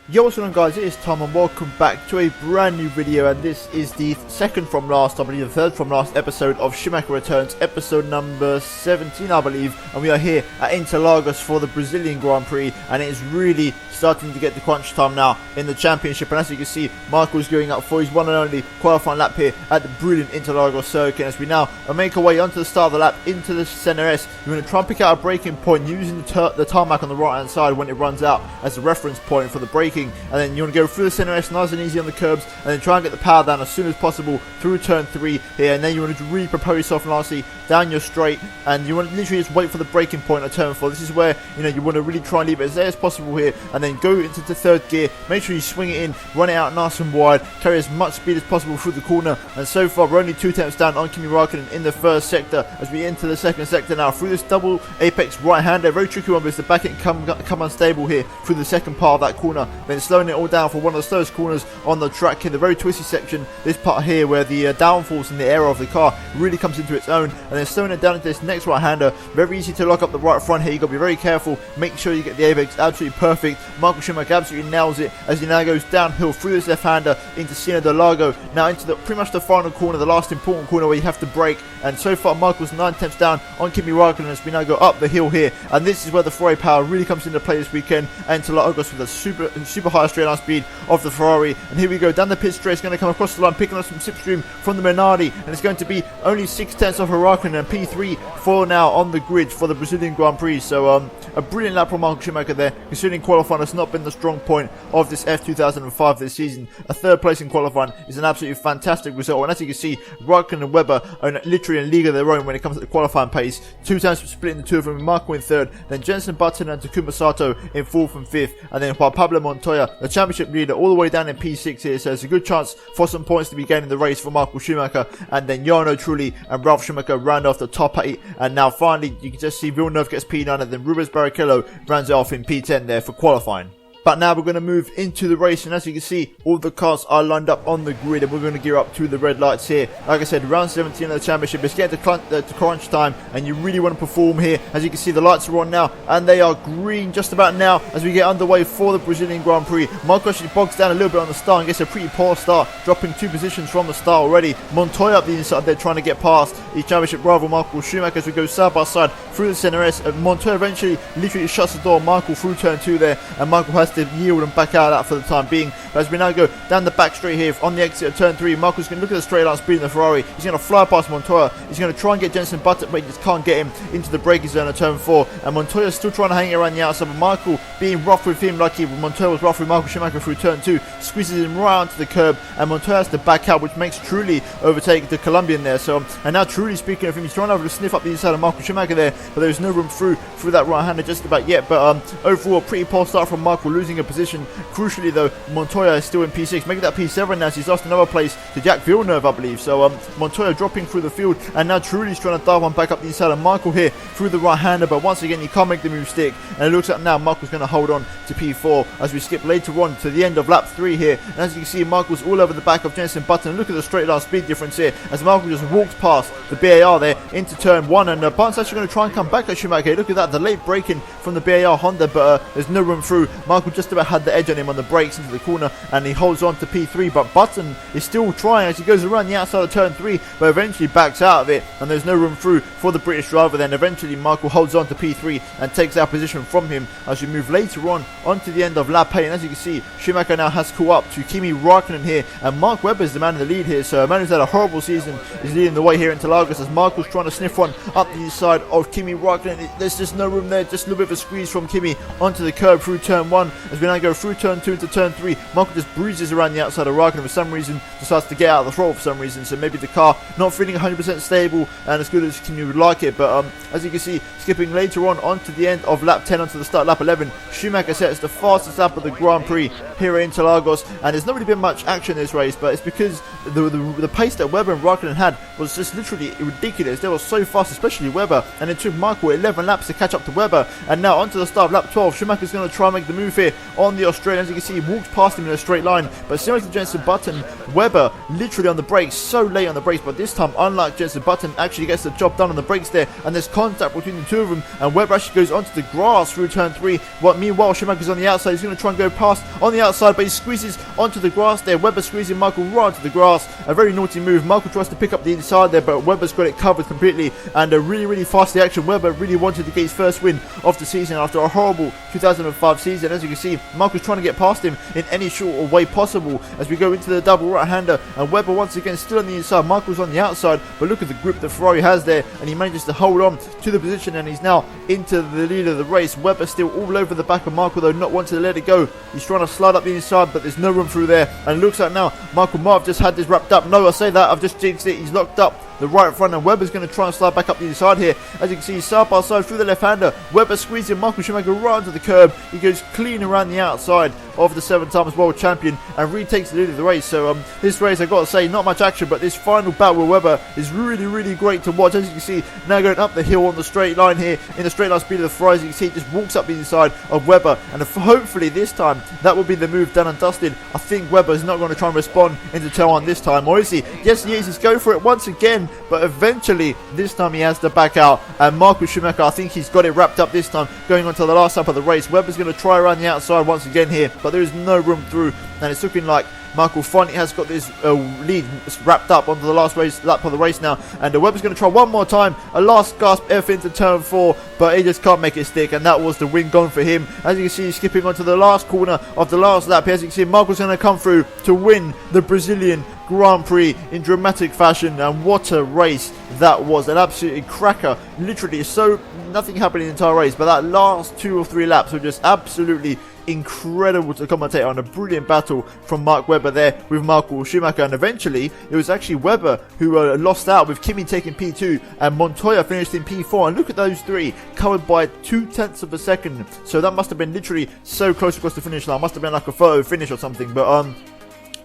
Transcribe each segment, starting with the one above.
Yo, what's going on, guys? It is Tom and welcome back to a brand new video, and this is the second from last, I believe the third from last episode of Schumacher Returns, episode number 17 I believe, and we are here at Interlagos for the Brazilian Grand Prix, and it is really starting to get to crunch time now in the championship. And as you can see, Michael's going up for his one and only qualifying lap here at the brilliant Interlagos circuit. And as we now make our way onto the start of the lap into the center S, you're going to try and pick out a braking point using the tarmac on the right hand side when it runs out as a reference point for the braking, and then you want to go through the center S nice and easy on the curbs, and then try and get the power down as soon as possible through turn 3 here, and then you want to really propel yourself nicely down your straight, and you want to literally just wait for the braking point at turn 4. This is where you want to really try and leave it as there as possible here, and then go into the third gear. Make sure you swing it in, run it out nice and wide, carry as much speed as possible through the corner. And so far we're only 2 tenths down on Kimi Räikkönen in the first sector as we enter the second sector now through this double apex right hander. Very tricky one because the back end come unstable here through the second part of that corner, then slowing it all down for one of the slowest corners on the track here, the very twisty section, this part here where the downforce in the air of the car really comes into its own, and then slowing it down into this next right hander. Very easy to lock up the right front here. You got to be very careful, make sure you get the apex absolutely perfect. Michael Schumacher absolutely nails it as he now goes downhill through this left hander into Sena de Lago, now into pretty much the final corner, the last important corner where you have to brake. And so far Michael's 9 tenths down on Kimi Räikkönen as we now go up the hill here, and this is where the Ferrari power really comes into play this weekend, and Interlagos with a super high straight line speed of the Ferrari. And here we go down the pit straight. It's going to come across the line, picking up some slipstream from the Minardi, and it's going to be only 6 tenths off Räikkönen, and P3 for now on the grid for the Brazilian Grand Prix. So a brilliant lap from Michael Schumacher there, considering qualifying has not been the strong point of this F2005 this season. A third place in qualifying is an absolutely fantastic result, and as you can see, Räikkönen and Webber are literally in a league of their own when it comes to the qualifying pace. 2 times splitting the two of them, Michael in third, then Jenson Button and Takuma Sato in 4th and 5th, and then Pablo Montoya, the championship leader, all the way down in P6 here. So it's a good chance for some points to be gained in the race for Michael Schumacher, and then Jarno Trulli and Ralf Schumacher round off the top 8, and now finally you can just see Villeneuve gets P9, and then Rubens Barrichello rounds it off in P10 there for qualifying. But now we're going to move into the race, and as you can see, all the cars are lined up on the grid, and we're going to gear up to the red lights here. Like I said, round 17 of the championship, it's getting to crunch time, and you really want to perform here. As you can see, the lights are on now, and they are green just about now as we get underway for the Brazilian Grand Prix. Michael actually bogs down a little bit on the start and gets a pretty poor start, dropping 2 positions from the start already. Montoya up the inside there trying to get past his championship rival Michael Schumacher as we go side by side through the center S. Montoya eventually literally shuts the door on Michael through turn 2 there, and Michael has to yield and back out of that for the time being. But as we now go down the back straight here on the exit of turn 3, Michael's going to look at the straight line speed in the Ferrari. He's going to fly past Montoya. He's going to try and get Jenson Button, but he just can't get him into the braking zone at turn 4. And Montoya's still trying to hang around the outside, but Michael being rough with him like Montoya was rough with Michael Schumacher through turn 2, squeezes him right onto the curb, and Montoya has to back out, which makes Trulli overtake the Colombian there. So, and now Trulli, speaking of him, he's trying over to sniff up the inside of Michael Schumacher there, but there's no room through that right hander just about yet. But overall, pretty poor start from Michael, losing a position. Crucially though, Montoya is still in P6, making that P7 now. So he's lost another place to Jack Villeneuve, I believe. So Montoya dropping through the field, and now Trulli's trying to dive one back up the inside of Michael here through the right hander, but once again he can't make the move stick, and it looks like now Michael's going to hold on to P4 as we skip later on to the end of lap 3 here. And as you can see, Michael's all over the back of Jenson Button, and look at the straight line speed difference here as Michael just walks past the BAR there into turn 1, and Button's actually going to try and come back at Schumacher. Look at that, the late braking from the BAR Honda, but there's no room through. Michael just about had the edge on him on the brakes into the corner, and he holds on to P3, but Button is still trying as he goes around the outside of turn 3, but eventually backs out of it, and there's no room through for the British driver. Then eventually Michael holds on to P3 and takes our position from him as we move later on onto the end of lap 8. And as you can see, Schumacher now has caught up to Kimi Räikkönen here, and Mark Webber is the man in the lead here. So a man who's had a horrible season is leading the way here in Interlagos as Michael's trying to sniff one up the inside of Kimi Räikkönen. There's just no room there, just a little bit of a squeeze from Kimi onto the curb through turn 1 as we now go through turn 2 into turn 3. Michael just breezes around the outside of Räikkönen for some reason, decides to get out of the throttle for some reason, so maybe the car not feeling 100% stable and as good as Kimi would like it. But as you can see, skipping later on onto the end of lap 10 onto the start lap 11, Schumacher sets the fastest lap of the Grand Prix here at Interlagos, and there's not really been much action in this race, but it's because the pace that Webber and Räikkönen had was just literally ridiculous. They were so fast, especially Webber, and it took Michael 11 laps to catch up to Webber. And now onto the start of lap 12, Schumacher's going to try and make the move here on the Australian. As you can see, he walks past him them in a straight line. But similar to Jenson Button, Webber literally on the brakes, so late on the brakes, but this time, unlike Jenson Button, actually gets the job done on the brakes there, and there's contact between the two of them, and Webber actually goes onto the grass through turn 3. Meanwhile, Schumacher's on the outside. He's going to try and go past on the outside, but he squeezes onto the grass there. Webber squeezing Michael right onto the grass. A very naughty move. Michael tries to pick up the inside there, but Webber's got it covered completely, and a really fast action. Webber really wanted to get his first win of the season after a horrible 2005 season. As you can see, Michael's trying to get past him in any short way possible as we go into the double right-hander, and Webber once again still on the inside. Michael's on the outside, but look at the grip that Ferrari has there, and he manages to hold on to the position, and he's now into the lead of the race. Webber still all over the back of Michael, though, not wanting to let it go. He's trying to slide up the inside, but there's no room through there, and it looks like now Michael might have just had this wrapped up. No, I say that, I've just jinxed it. He's locked up the right front, and Webber's going to try and slide back up the inside here. As you can see, side by side through the left-hander, Webber squeezing Michael Schumacher right onto the curb. He goes clean around the outside of the 7-time world champion and retakes the lead of the race. So this race, I've got to say, not much action, but this final battle with Webber is really great to watch. As you can see, now going up the hill on the straight line here, in the straight line speed of the Ferrari, as you can see, it just walks up the inside of Webber, and hopefully this time that will be the move done and dusted. I think Webber is not going to try and respond into turn 1 this time, or is he? Yes, he is. He's going for it once again, but eventually this time he has to back out, and Michael Schumacher, I think he's got it wrapped up this time, going on to the last lap of the race. Webber's going to try around the outside once again here, but there is no room through, and it's looking like Michael finally has got this lead wrapped up onto the last lap of the race now, and Webber's going to try one more time, a last gasp effort into turn 4, but he just can't make it stick, and that was the win gone for him. As you can see, he's skipping onto the last corner of the last lap. As you can see, Michael's going to come through to win the Brazilian Grand Prix in dramatic fashion, and what a race that was. An absolutely cracker. Literally, so nothing happened in the entire race, but that last 2 or 3 laps were just absolutely incredible to commentate on. A brilliant battle from Mark Webber there with Michael Schumacher, and eventually it was actually Webber who lost out, with Kimi taking P2 and Montoya finished in P4, and look at those three covered by 0.2 of a second. So that must have been literally so close across the finish line. Must have been like a photo finish or something, but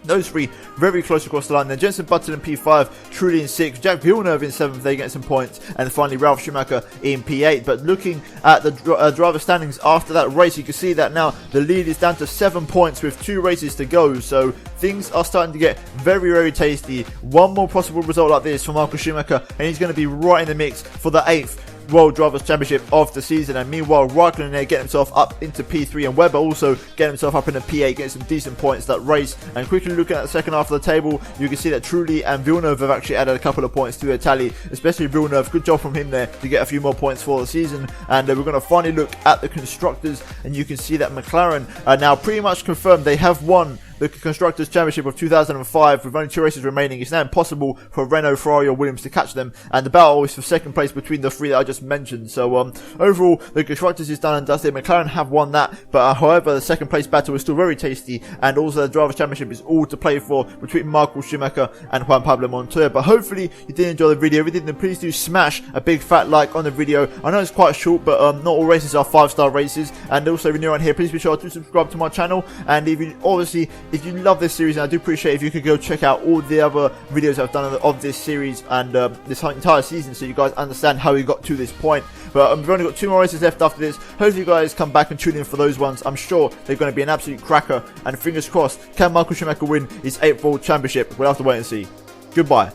those three very close across the line. Then Jenson Button in P5, Trulli in 6th, Jack Villeneuve in 7th, they get some points, and finally Ralf Schumacher in P8. But looking at the driver standings after that race, you can see that now the lead is down to 7 points with 2 races to go. So things are starting to get very tasty. One more possible result like this for Michael Schumacher, and he's going to be right in the mix for the 8th World Drivers' Championship of the season. And meanwhile, Raikkonen there getting himself up into P3, and Webber also getting himself up into P8, getting some decent points that race. And quickly looking at the second half of the table, you can see that Trulli and Villeneuve have actually added a couple of points to their tally, especially Villeneuve. Good job from him there to get a few more points for the season. And we're going to finally look at the constructors, and you can see that McLaren are now pretty much confirmed they have won the Constructors' Championship of 2005 with only 2 races remaining. It's now impossible for Renault, Ferrari or Williams to catch them, and the battle is for second place between the 3 that I just mentioned. So overall, the Constructors is done and dusted. McLaren have won that, but however, the second place battle is still very tasty, and also the Drivers' Championship is all to play for between Michael Schumacher and Juan Pablo Montoya. But hopefully you did enjoy the video. If you did, then please do smash a big fat like on the video. I know it's quite short, but not all races are 5-star races. And also, if you're new around here, please be sure to subscribe to my channel. And if you love this series, and I do appreciate if you could go check out all the other videos I've done of this series and this entire season, so you guys understand how we got to this point. But we've only got 2 more races left after this. Hopefully you guys come back and tune in for those ones. I'm sure they're going to be an absolute cracker, and fingers crossed, can Michael Schumacher win his 8th World Championship? We'll have to wait and see. Goodbye.